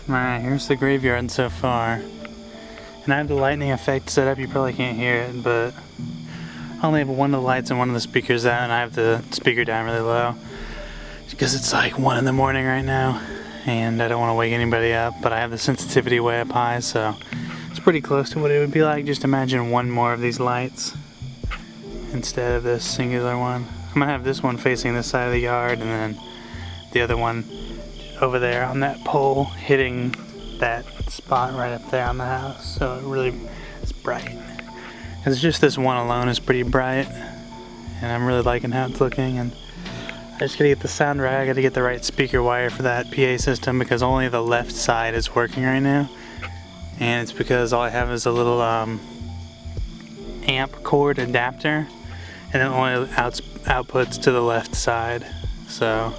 Alright, here's the graveyard so far. And I have the lightning effect set up, you probably can't hear it, but I only have one of the lights and one of the speakers out, and I have the speaker down really low. Because it's like 1 in the morning right now, and I don't want to wake anybody up, but I have the sensitivity way up high, so it's pretty close to what it would be like. Just imagine one more of these lights instead of this singular one. I'm gonna have this one facing this side of the yard, and then the other one over there on that pole hitting that spot right up there on the house, so it really is bright. Because just this one alone is pretty bright, and I'm really liking how it's looking. And I just gotta get the sound right. I gotta get the right speaker wire for that PA system because only the left side is working right now, and it's because all I have is a little amp cord adapter, and it only outputs to the left side. So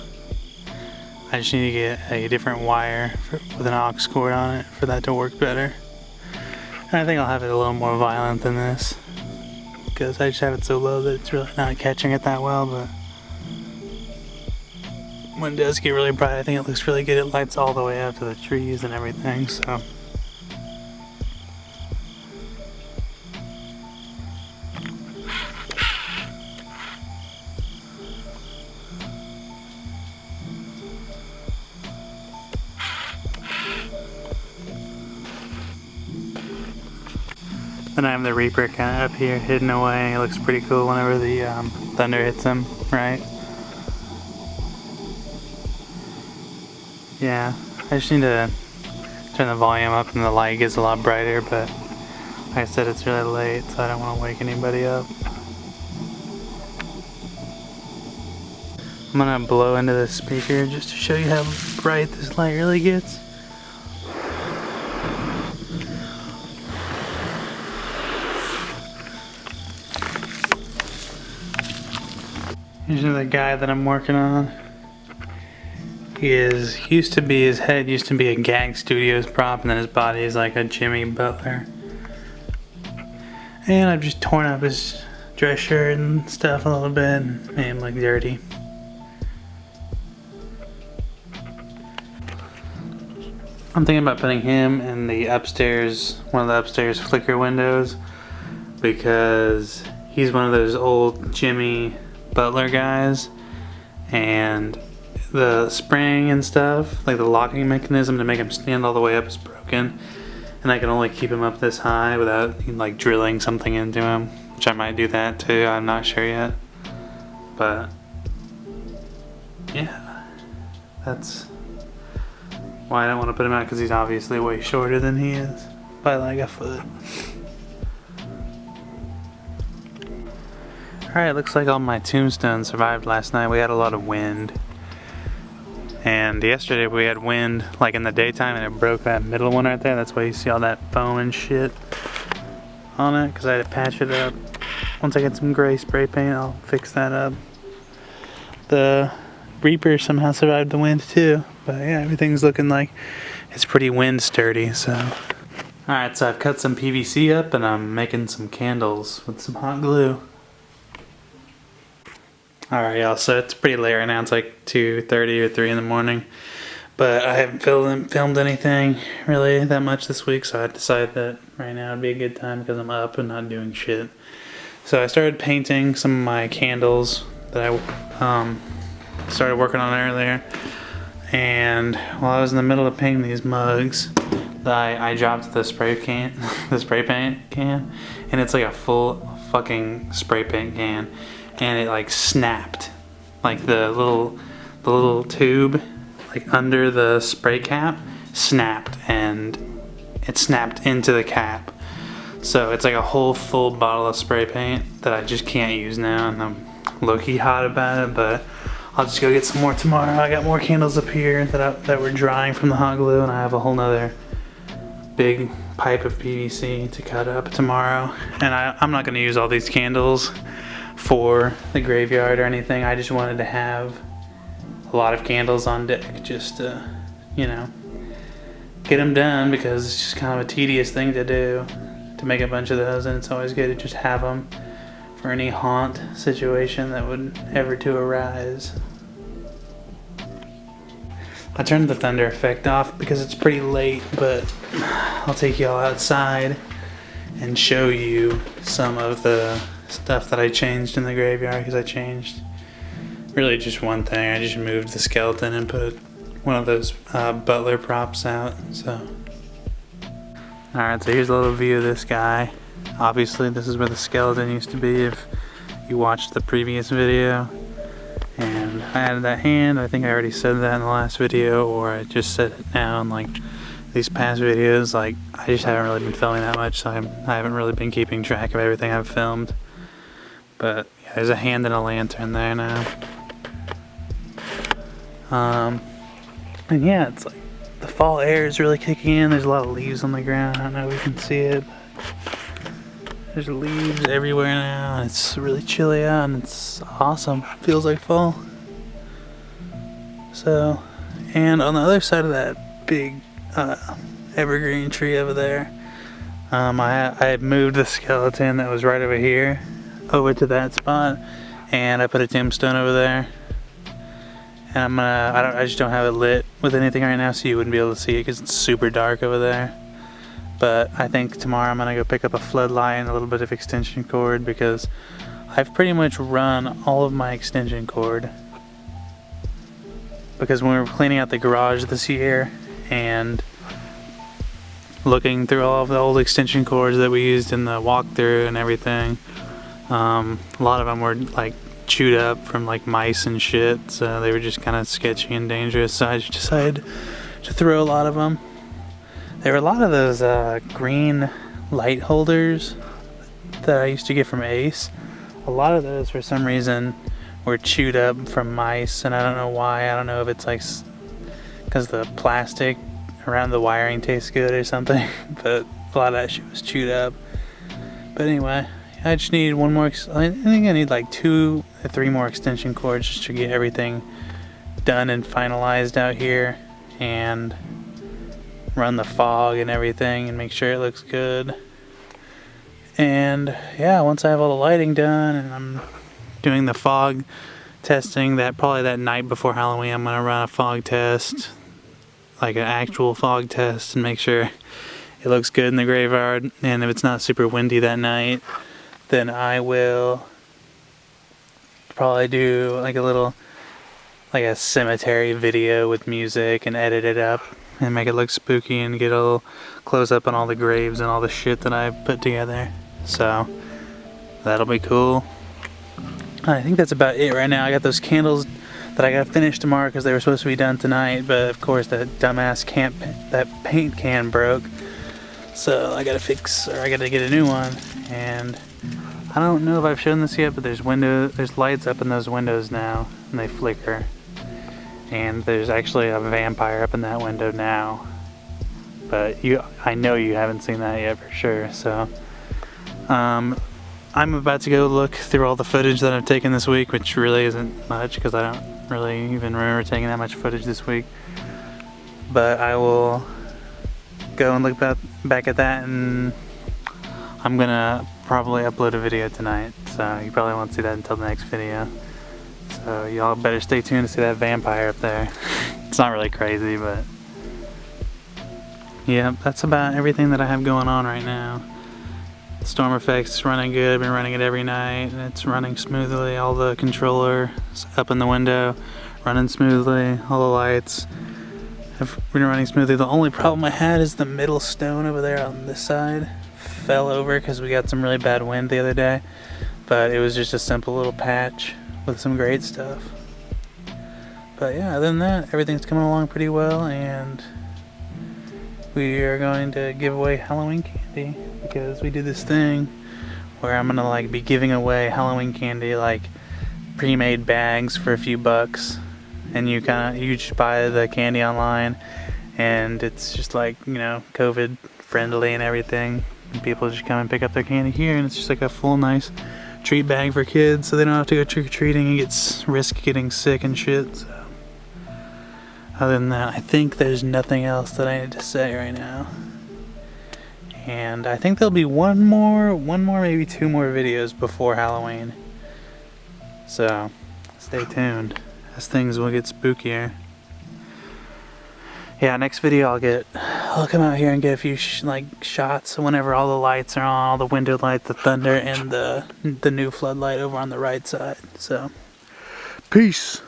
I just need to get a different wire with an aux cord on it for that to work better. And I think I'll have it a little more violent than this because I just have it so low that it's really not catching it that well, but when it does get really bright, I think it looks really good. It lights all the way up to the trees and everything, so. Then I have the Reaper kind of up here hidden away. It looks pretty cool whenever the thunder hits him, right? Yeah, I just need to turn the volume up and the light gets a lot brighter, but like I said, it's really late, so I don't want to wake anybody up. I'm gonna blow into the speaker just to show you how bright this light really gets. Here's another guy that I'm working on. His head used to be a Gag Studios prop, and then his body is like a Jimmy Butler. And I've just torn up his dress shirt and stuff a little bit and made him look dirty. I'm thinking about putting him in the upstairs, one of the upstairs flicker windows, because he's one of those old Jimmy Butler guys, and the spring and stuff, like the locking mechanism to make him stand all the way up, is broken, and I can only keep him up this high without like drilling something into him, which I might do that too, I'm not sure yet. But yeah, that's why I don't want to put him out, because he's obviously way shorter than he is by like a foot. Alright, looks like all my tombstones survived last night. We had a lot of wind. And yesterday we had wind like in the daytime, and it broke that middle one right there. That's why you see all that foam and shit on it, because I had to patch it up. Once I get some gray spray paint, I'll fix that up. The Reaper somehow survived the wind too. But yeah, everything's looking like it's pretty wind sturdy, so. Alright, so I've cut some PVC up and I'm making some candles with some hot glue. Alright y'all, so it's pretty late right now, it's like 2:30 or 3 in the morning, but I haven't filmed anything really that much this week, so I decided that right now would be a good time because I'm up and not doing shit. So I started painting some of my candles that I started working on earlier, and while I was in the middle of painting these mugs, I dropped the spray paint can, and it's like a full fucking spray paint can. And it like snapped, like the little tube like under the spray cap snapped, and it snapped into the cap, so it's like a whole full bottle of spray paint that I just can't use now, and I'm low-key hot about it, but I'll just go get some more tomorrow. I got more candles up here that were drying from the hot glue, and I have a whole nother big pipe of PVC to cut up tomorrow, and I'm not gonna use all these candles for the graveyard or anything. I just wanted to have a lot of candles on deck just to, you know, get them done, because it's just kind of a tedious thing to do, to make a bunch of those, and it's always good to just have them for any haunt situation that would ever to arise. I turned the thunder effect off because it's pretty late, but I'll take y'all outside and show you some of the stuff that I changed in the graveyard, because I changed really just one thing. I just moved the skeleton and put one of those butler props out. So alright, so here's a little view of this guy. Obviously this is where the skeleton used to be if you watched the previous video. And I added that hand. I think I already said that in the last video, or I just said it now in like these past videos. Like, I just haven't really been filming that much, so I haven't really been keeping track of everything I've filmed. But yeah, there's a hand and a lantern there now. And yeah, it's like the fall air is really kicking in. There's a lot of leaves on the ground. I don't know if you can see it, but there's leaves everywhere now, and it's really chilly out, and it's awesome. Feels like fall. So, and on the other side of that big evergreen tree over there, I had moved the skeleton that was right over here over to that spot, and I put a tombstone over there. And I just don't have it lit with anything right now, so you wouldn't be able to see it because it's super dark over there. But I think tomorrow I'm gonna go pick up a floodlight and a little bit of extension cord, because I've pretty much run all of my extension cord. Because when we were cleaning out the garage this year and looking through all of the old extension cords that we used in the walkthrough and everything, a lot of them were like chewed up from like mice and shit, so they were just kind of sketchy and dangerous, so I just decided to throw a lot of them. There were a lot of those green light holders that I used to get from Ace. A lot of those for some reason were chewed up from mice, and I don't know why. I don't know if it's like because the plastic around the wiring tastes good or something, but a lot of that shit was chewed up. But anyway, I just need one more, I think I need like 2 or 3 more extension cords just to get everything done and finalized out here, and run the fog and everything and make sure it looks good. And yeah, once I have all the lighting done and I'm doing the fog testing, probably that night before Halloween I'm gonna run a fog test, like an actual fog test, and make sure it looks good in the graveyard. And if it's not super windy that night, then I will probably do like a cemetery video with music and edit it up and make it look spooky and get a little close up on all the graves and all the shit that I put together. So that'll be cool. I think that's about it right now. I got those candles that I gotta finish tomorrow because they were supposed to be done tonight, but of course that dumbass that paint can broke, so I gotta get a new one. And I don't know if I've shown this yet, but there's lights up in those windows now, and they flicker. And there's actually a vampire up in that window now. But I know you haven't seen that yet for sure. So I'm about to go look through all the footage that I've taken this week, which really isn't much because I don't really even remember taking that much footage this week. But I will go and look back at that, and I'm gonna probably upload a video tonight. So you probably won't see that until the next video. So y'all better stay tuned to see that vampire up there. It's not really crazy, but yeah, that's about everything that I have going on right now. Storm Effects is running good. I've been running it every night, and it's running smoothly. All the controller is up in the window, running smoothly. All the lights have been running smoothly. The only problem I had is the middle stone over there on this side fell over because we got some really bad wind the other day. But it was just a simple little patch with some great stuff. But yeah, other than that, everything's coming along pretty well, and we are going to give away Halloween candy because we do this thing where I'm gonna like be giving away Halloween candy, like pre-made bags for a few bucks, and you just buy the candy online, and it's just like, you know, COVID friendly and everything, and people just come and pick up their candy here, and it's just like a full nice treat bag for kids, so they don't have to go trick-or-treating and risk getting sick and shit. So other than that, I think there's nothing else that I need to say right now. And I think there'll be one more, maybe 2 more videos before Halloween. So stay tuned, as things will get spookier. yeah, next video I'll come out here and get a few shots whenever all the lights are on, all the window lights, the thunder, and the new floodlight over on the right side. So, peace.